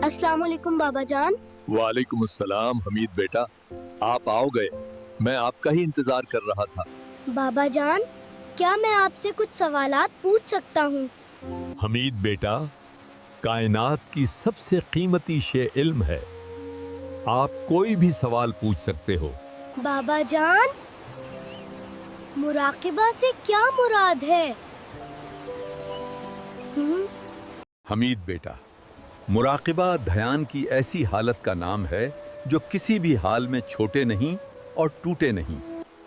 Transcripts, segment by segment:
अस्सलाम वालेकुम बाबा जान। वालेकुम अस्सलाम हमीद बेटा, आप आओ गए। मैं आपका ही इंतजार कर रहा था। बाबा जान, क्या मैं आपसे कुछ सवालात पूछ सकता हूँ? हमीद बेटा, कायनात की सबसे कीमती शे इल्म है। आप कोई भी सवाल पूछ सकते हो। बाबा जान, मुराकिबा से क्या मुराद है? हमीद बेटा, मुराकिबा ध्यान की ऐसी हालत का नाम है जो किसी भी हाल में छोटे नहीं और टूटे नहीं।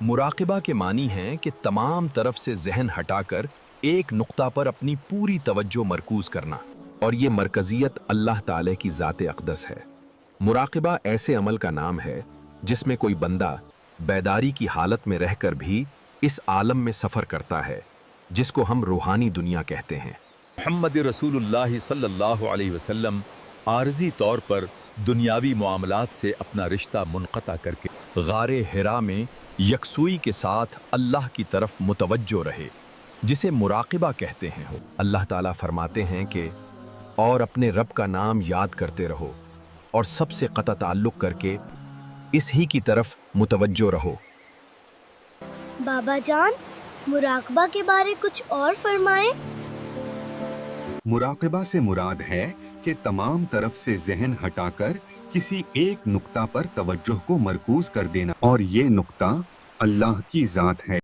मुराकिबा के मानी हैं कि तमाम तरफ से जहन हटाकर एक नुक्ता पर अपनी पूरी तवज्जो मरकूज करना, और ये मरकजियत अल्लाह ताला की ज़ात अक़दस है। मुराकिबा ऐसे अमल का नाम है जिसमें कोई बंदा बेदारी की हालत में रहकर भी इस आलम में सफ़र करता है, जिसको हम रूहानी दुनिया कहते हैं। मोहम्मद रसूलुल्लाह सल्लल्लाहु अलैहि वसल्लम आरजी तौर पर दुनियावी मामलात से अपना रिश्ता मुनक़ता करके गारे हिरा में यकसुई के साथ अल्लाह की तरफ मुतवज्जो रहे, जिसे मुराकिबा कहते हैं। अल्लाह ताला फरमाते हैं कि और अपने रब का नाम याद करते रहो और सबसे क़ता ताल्लुक़ करके इस ही की तरफ मुतवज्जो रहो। बाबा जान, मुराकबा के बारे कुछ और फरमाएं। मुराकिबा से मुराद है कि तमाम तरफ से जहन हटाकर किसी एक नुक्ता पर तवज्जो को मरकूज कर देना, और ये नुक्ता अल्लाह की ज़ात है।